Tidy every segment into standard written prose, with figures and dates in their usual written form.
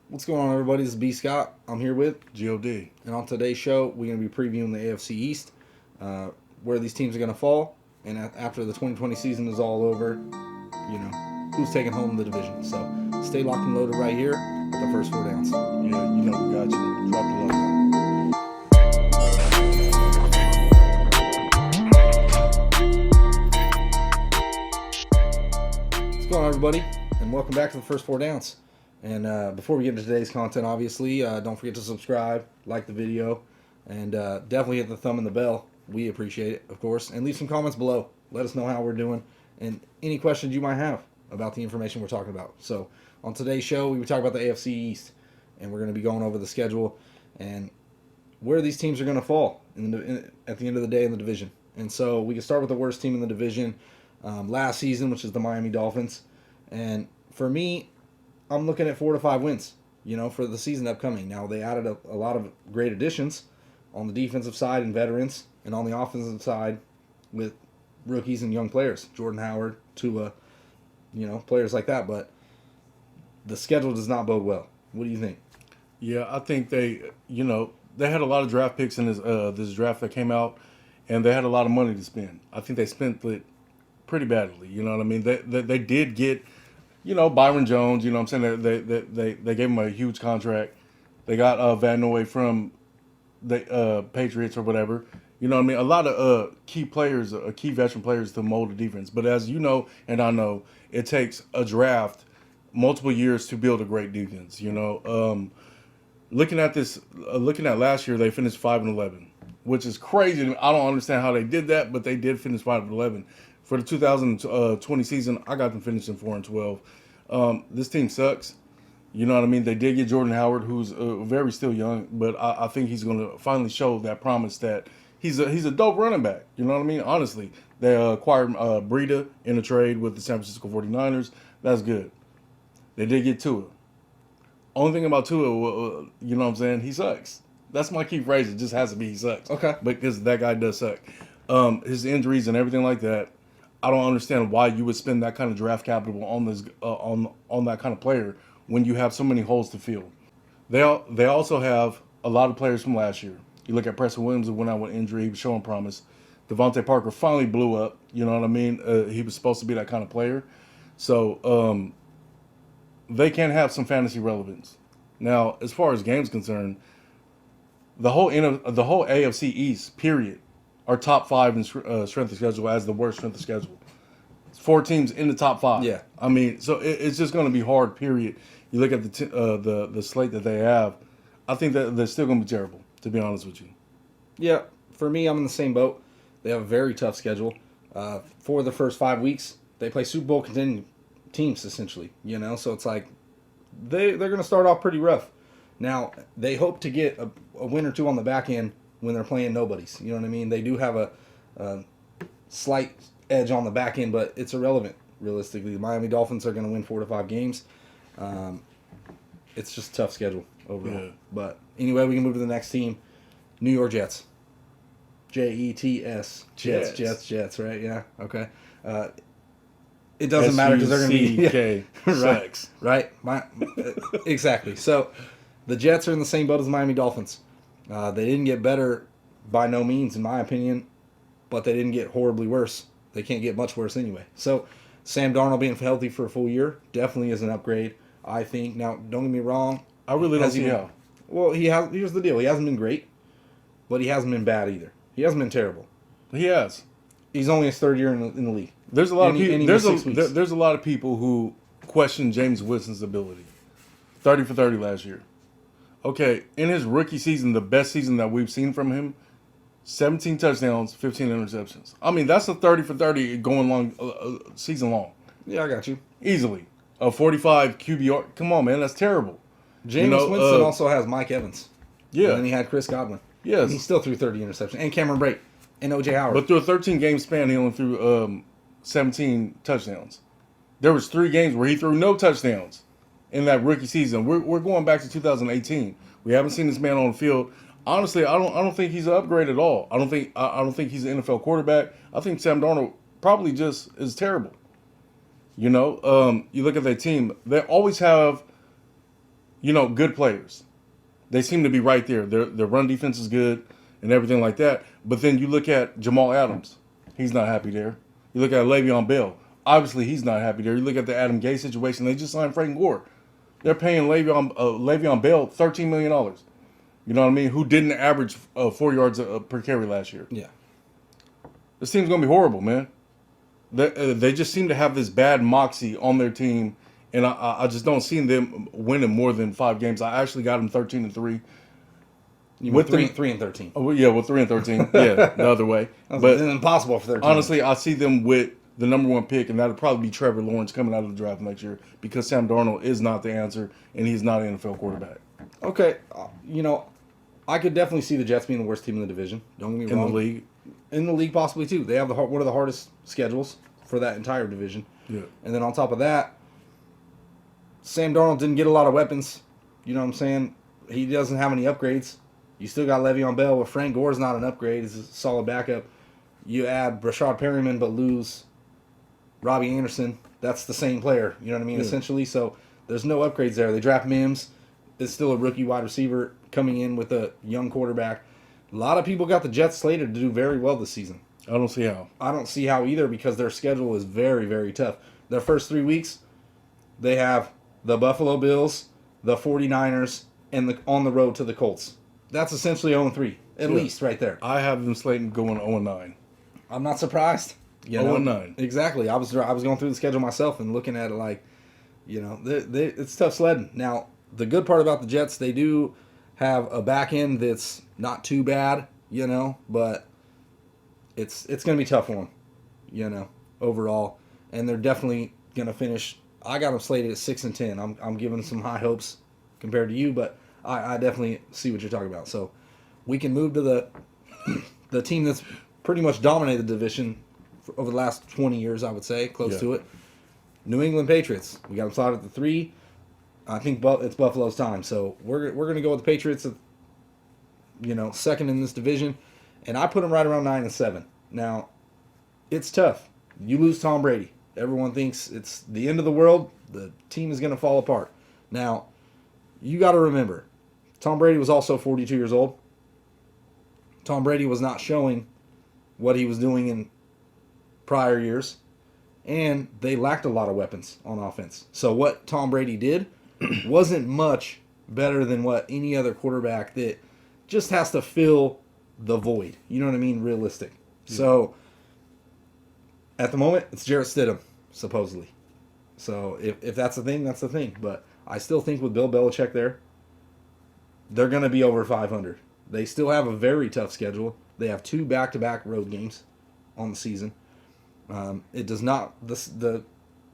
What's going on, everybody? This is B. Scott. I'm here with, God. and on today's show, we're going to be previewing the AFC East, where these teams are going to fall, and after the 2020 season is all over, who's taking home the division. So stay locked and loaded right here with the first four downs. Yeah, we got you. Drop the logo. What's going on, everybody? And welcome back to the first four downs. And before we get into today's content, obviously, don't forget to subscribe, like the video, and definitely hit the thumb and the bell. We appreciate it, of course. And leave some comments below. Let us know how we're doing and any questions you might have about the information we're talking about. So on today's show, we talk about the AFC East, and we're going to be going over the schedule and where these teams are going to fall at the end of the day in the division. And so we can start with the worst team in the division last season, which is the Miami Dolphins. And for me, I'm looking at 4 to 5 wins, for the season upcoming. Now, they added a lot of great additions on the defensive side and veterans, and on the offensive side with rookies and young players. Jordan Howard, Tua, players like that. But the schedule does not bode well. What do you think? Yeah, I think they had a lot of draft picks in this draft that came out, and they had a lot of money to spend. I think they spent it pretty badly. You know what I mean? They did get, Byron Jones. You know what I'm saying? They gave him a huge contract. They got Van Noy from the Patriots or whatever. You know what I mean? A lot of key players, key veteran players to mold the defense. But as you know, and I know, it takes a draft multiple years to build a great defense. Looking at last year, they finished 5-11, which is crazy. I don't understand how they did that, but they did finish 5-11. For the 2020 season, I got them finishing 4-12. This team sucks. You know what I mean? They did get Jordan Howard, who's very still young, but I think he's going to finally show that promise that he's a dope running back. You know what I mean? Honestly, they acquired Breida in a trade with the San Francisco 49ers. That's good. They did get Tua. Only thing about Tua, you know what I'm saying? He sucks. That's my key phrase. It just has to be he sucks. Okay. Because that guy does suck. His injuries and everything like that. I don't understand why you would spend that kind of draft capital on this on that kind of player when you have so many holes to fill. They also have a lot of players from last year. You look at Preston Williams, who went out with injury. He was showing promise. Devontae Parker finally blew up. You know what I mean? He was supposed to be that kind of player. So they can have some fantasy relevance. Now, as far as games concerned, the whole AFC East, period, are top 5 in strength of schedule as the worst strength of schedule. It's 4 teams in the top 5. Yeah. I mean, so it's just going to be hard, period. You look at the slate that they have, I think that they're still going to be terrible, to be honest with you. Yeah, for me, I'm in the same boat. They have a very tough schedule. For the first 5 weeks, they play Super Bowl contending teams, essentially. So it's like they're going to start off pretty rough. Now, they hope to get a win or two on the back end when they're playing nobodies. You know what I mean? They do have a slight edge on the back end, but it's irrelevant, realistically. The Miami Dolphins are going to win 4 to 5 games. It's just a tough schedule overall. Yeah. But anyway, we can move to the next team. New York Jets. Jets. Jets, right? Yeah, okay. It doesn't matter because they're going to be... Sex. Right? Exactly. So, the Jets are in the same boat as the Miami Dolphins. They didn't get better by no means, in my opinion, but they didn't get horribly worse. They can't get much worse anyway. So, Sam Darnold being healthy for a full year definitely is an upgrade, I think. Now, don't get me wrong. I really don't see how. Well, here's the deal. He hasn't been great, but he hasn't been bad either. He hasn't been terrible. He has. He's only his 3rd year in the league. There's a lot of people. There's a lot of people who question James Winston's ability. 30 for 30 last year. Okay, in his rookie season, the best season that we've seen from him, 17 touchdowns, 15 interceptions. I mean, that's a 30 for 30 going long season long. Yeah, I got you. Easily. A 45 QBR. Come on, man, that's terrible. James Winston also has Mike Evans. Yeah. And then he had Chris Godwin. Yes. And he still threw 30 interceptions. And Cameron Brate. And O.J. Howard. But through a 13-game span, he only threw 17 touchdowns. There was 3 games where he threw no touchdowns in that rookie season. We're going back to 2018. We haven't seen this man on the field. Honestly, I don't think he's an upgrade at all. I don't think he's an NFL quarterback. I think Sam Darnold probably just is terrible. You look at their team. They always have, good players. They seem to be right there. Their run defense is good and everything like that. But then you look at Jamal Adams. He's not happy there. You look at Le'Veon Bell. Obviously, he's not happy there. You look at the Adam Gase situation. They just signed Frank Gore. They're paying Le'Veon Bell $13 million. You know what I mean? Who didn't average 4 yards per carry last year. Yeah. This team's going to be horrible, man. They just seem to have this bad moxie on their team, and I just don't see them winning more than 5 games. I actually got them 13-3. With 3-13. Oh, yeah, with 3-13. Yeah, the other way. But it's impossible for 13. Honestly, I see them with the number 1 pick, and that'll probably be Trevor Lawrence coming out of the draft next year because Sam Darnold is not the answer, and he's not an NFL quarterback. Okay, I could definitely see the Jets being the worst team in the division. Don't get me wrong. In the league. In the league, possibly, too. They have one of the hardest schedules for that entire division. Yeah. And then on top of that, Sam Darnold didn't get a lot of weapons. You know what I'm saying? He doesn't have any upgrades. You still got Le'Veon Bell, but Frank Gore's not an upgrade. He's a solid backup. You add Rashad Perryman, but lose Robbie Anderson. That's the same player. You know what I mean? Yeah. Essentially. So there's no upgrades there. They draft Mims. It's still a rookie wide receiver coming in with a young quarterback. A lot of people got the Jets slated to do very well this season. I don't see how. I don't see how either because their schedule is very, very tough. Their first 3 weeks, they have the Buffalo Bills, the 49ers, and on the road to the Colts. That's essentially 0-3, at least right there. I have them slated going 0-9. I'm not surprised. 0-9. Exactly. I was going through the schedule myself and looking at it like, it's tough sledding. Now, the good part about the Jets, they do have a back end that's not too bad, but it's going to be tough for them, overall. And they're definitely going to finish. I got them slated at 6-10. I'm giving some high hopes compared to you, but I definitely see what you're talking about. So we can move to the team that's pretty much dominated the division over the last 20 years, I would say, close to it. New England Patriots. We got them slotted at the 3. I think it's Buffalo's time. So we're going to go with the Patriots, second in this division. And I put them right around 9-7. Now, it's tough. You lose Tom Brady. Everyone thinks it's the end of the world. The team is going to fall apart. Now, you got to remember, Tom Brady was also 42 years old. Tom Brady was not showing what he was doing in prior years. And they lacked a lot of weapons on offense. So what Tom Brady did wasn't much better than what any other quarterback that just has to fill the void. You know what I mean? Realistic. Yeah. So at the moment, it's Jarrett Stidham, supposedly. So if that's the thing, that's the thing. But I still think with Bill Belichick there, they're going to be over 500. They still have a very tough schedule. They have 2 back-to-back road games on the season. It does not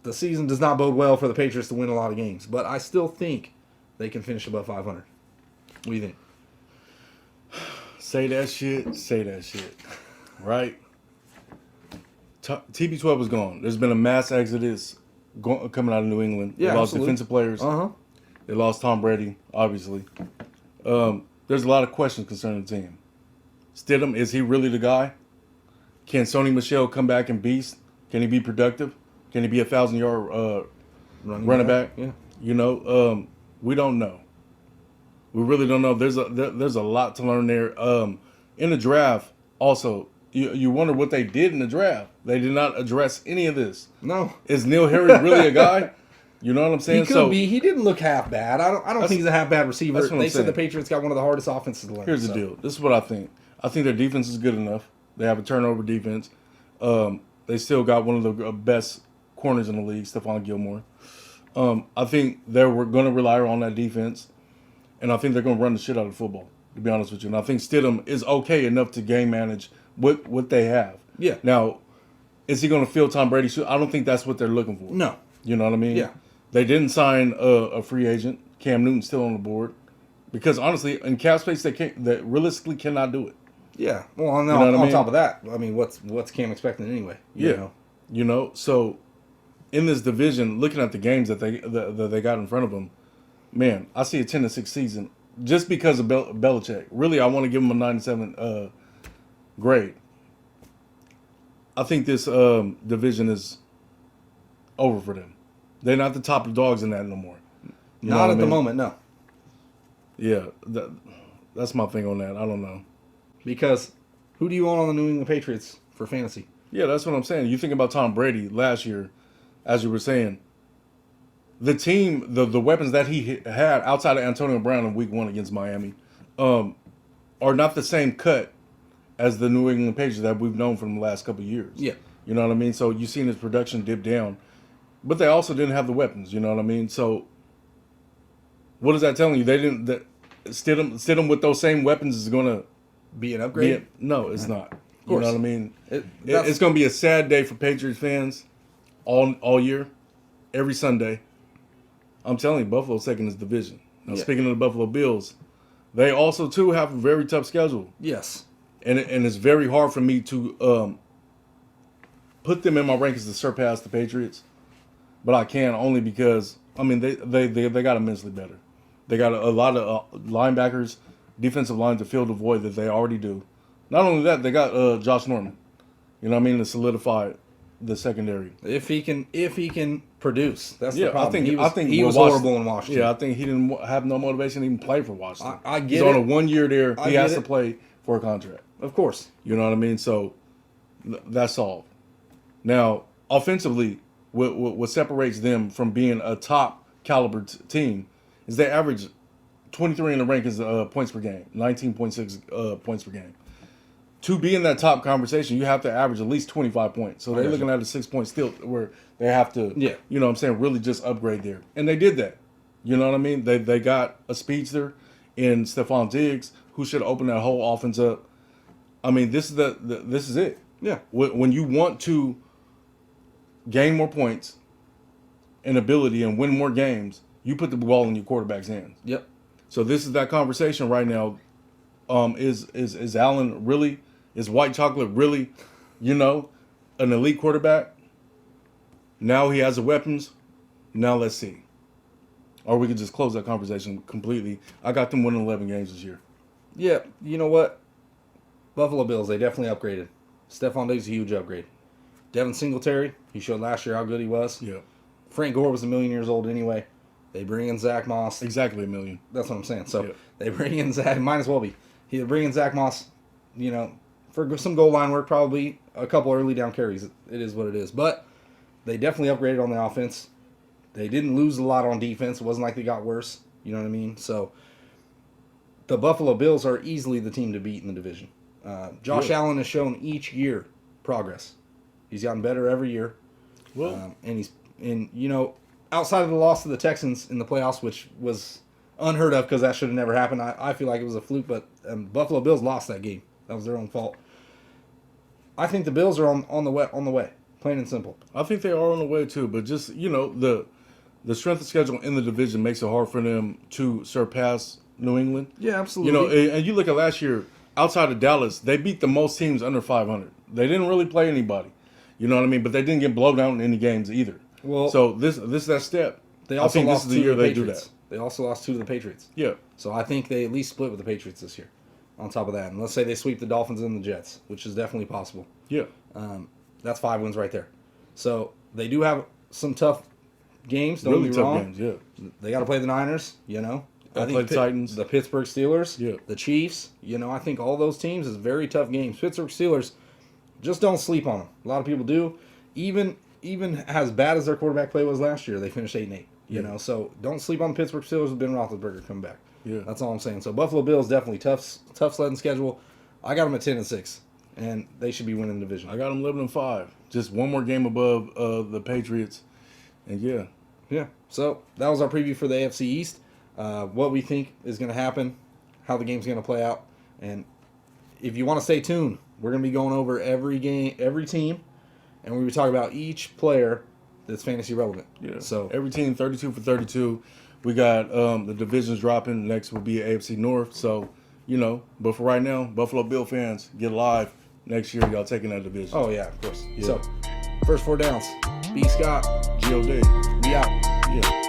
the season does not bode well for the Patriots to win a lot of games, but I still think they can finish above 500. What do you think? Say that shit, right? TB12 was gone. There's been a mass exodus coming out of New England. Yeah, they lost absolutely. defensive players. They lost Tom Brady, obviously. There's a lot of questions concerning the team. Stidham, is he really the guy? Can Sony Michel come back and beast? Can he be productive? Can he be a 1,000-yard running back? Yeah. We don't know. We really don't know. There's a lot to learn there. In the draft, also, you wonder what they did in the draft. They did not address any of this. No. Is Neil Harry really a guy? You know what I'm saying? He could be. He didn't look half bad. I don't think he's a half bad receiver. They said the Patriots got one of the hardest offenses to learn. Here's the deal. This is what I think. I think their defense is good enough. They have a turnover defense. They still got one of the best corners in the league, Stephon Gilmore. I think they're going to rely on that defense, and I think they're going to run the shit out of football, to be honest with you. And I think Stidham is okay enough to game manage what they have. Yeah. Now, is he going to fill Tom Brady's shoe? I don't think that's what they're looking for. No. You know what I mean? Yeah. They didn't sign a free agent. Cam Newton's still on the board. Because, honestly, in cap space, they realistically cannot do it. Yeah. Well, on top of that, I mean, what's Cam expecting anyway? You know? So in this division, looking at the games that they got in front of them, man, I see a 10-6 season just because of Belichick. Really, I want to give him a 9-7 grade. I think this division is over for them. They're not the top of dogs in that no more. Not at the moment, no. Yeah, that's my thing on that. I don't know. Because who do you want on the New England Patriots for fantasy? Yeah, that's what I'm saying. You think about Tom Brady last year, as you were saying, the team, the weapons that he had outside of Antonio Brown in Week 1 against Miami, are not the same cut as the New England Patriots that we've known from the last couple of years. Yeah. You know what I mean? So you've seen his production dip down, but they also didn't have the weapons. You know what I mean? So what is that telling you? They didn't. That sit them with those same weapons is going to Be an upgrade? no, it's not. Of course. You know what I mean? That's- It's going to be a sad day for Patriots fans all year, every Sunday. I'm telling you, Buffalo's taking this division. Now, Yeah. speaking of the Buffalo Bills, they also, too, have a very tough schedule. Yes. And it's very hard for me to put them in my rankings to surpass the Patriots. But I can only because, I mean, they got immensely better. They got a lot of linebackers, defensive line to fill the void that they already do. Not only that, they got Josh Norman. You know what I mean? To solidify the secondary. If he can produce, that's the Yeah, problem. I think he was with horrible in Washington. Yeah, I think he didn't have no motivation to even play for Washington. I get He's it. on a 1 year there. I He has get to it. play for a contract. Of course. You know what I mean? So that's solved. Now, offensively, what separates them from being a top caliber team is they average 23 in the rankings points per game, 19.6 points per game. To be in that top conversation, you have to average at least 25 points. So they're looking at a 6-point steal where they have to, Yeah. you know what I'm saying, really just upgrade there. And they did that. You know what I mean? They got a speedster in Stephon Diggs who should open that whole offense up. I mean, this is it. Yeah. When you want to gain more points and ability and win more games, you put the ball in your quarterback's hands. Yep. So this is that conversation right now. Is Allen really, is White Chocolate really, you know, an elite quarterback? Now he has the weapons. Now let's see. Or we could just close that conversation completely. I got them winning 11 games this year. Yeah. You know what? Buffalo Bills, they definitely upgraded. Stephon Diggs, a huge upgrade. Devin Singletary, he showed last year how good he was. Yeah. Frank Gore was 1,000,000 years old anyway. They bring in Zach Moss. Exactly 1 million. That's what I'm saying. So Yeah. they bring in Zach. Might as well be. They bring in Zach Moss. You know, for some goal line work, probably a couple early down carries. It is what it is. But they definitely upgraded on the offense. They didn't lose a lot on defense. It wasn't like they got worse. You know what I mean? So the Buffalo Bills are easily the team to beat in the division. Josh Allen has shown each year progress. He's gotten better every year. Well, And you know, outside of the loss to the Texans in the playoffs, which was unheard of because that should have never happened. I feel like it was a fluke, but Buffalo Bills lost that game. That was their own fault. I think the Bills are on the way, plain and simple. I think they are on the way too, but just, you know, the strength of schedule in the division makes it hard for them to surpass New England. Yeah, absolutely. You know, and you look at last year, outside of Dallas, they beat the most teams under 500. They didn't really play anybody. You know what I mean? But they didn't get blown out in any games either. Well, so this is that step. They also I think lost this is the 2 year to the they do Patriots. that. They also lost 2 to the Patriots. Yeah. So I think they at least split with the Patriots this year. On top of that, and let's say they sweep the Dolphins and the Jets, which is definitely possible. Yeah. That's 5 wins right there. So they do have some tough games. Don't Really get me tough wrong. games, yeah. They got to play the Niners. You know, Gotta play the Titans. the Pittsburgh Steelers, Yeah. the Chiefs. You know, I think all those teams is very tough games. Pittsburgh Steelers, just don't sleep on them. A lot of people do. Even as bad as their quarterback play was last year, they finished 8-8. You know, so don't sleep on the Pittsburgh Steelers with Ben Roethlisberger coming back. Yeah. That's all I'm saying. So Buffalo Bills definitely tough sledding schedule. I got them at 10-6, and they should be winning the division. I got them 11-5. Just one more game above the Patriots. And yeah. Yeah. So that was our preview for the AFC East. What we think is going to happen, how the game's going to play out, and if you want to stay tuned, we're going to be going over every game, every team, and we're going to be talking about each player that's fantasy relevant. Yeah. So every team 32 for 32. We got the divisions dropping. Next will be AFC North. So, you know, but for right now, Buffalo Bill fans, get live. Next year, y'all taking that division. oh yeah, of course. Yeah. So first 4 downs. B. Scott. G.O.D. We out. Yeah.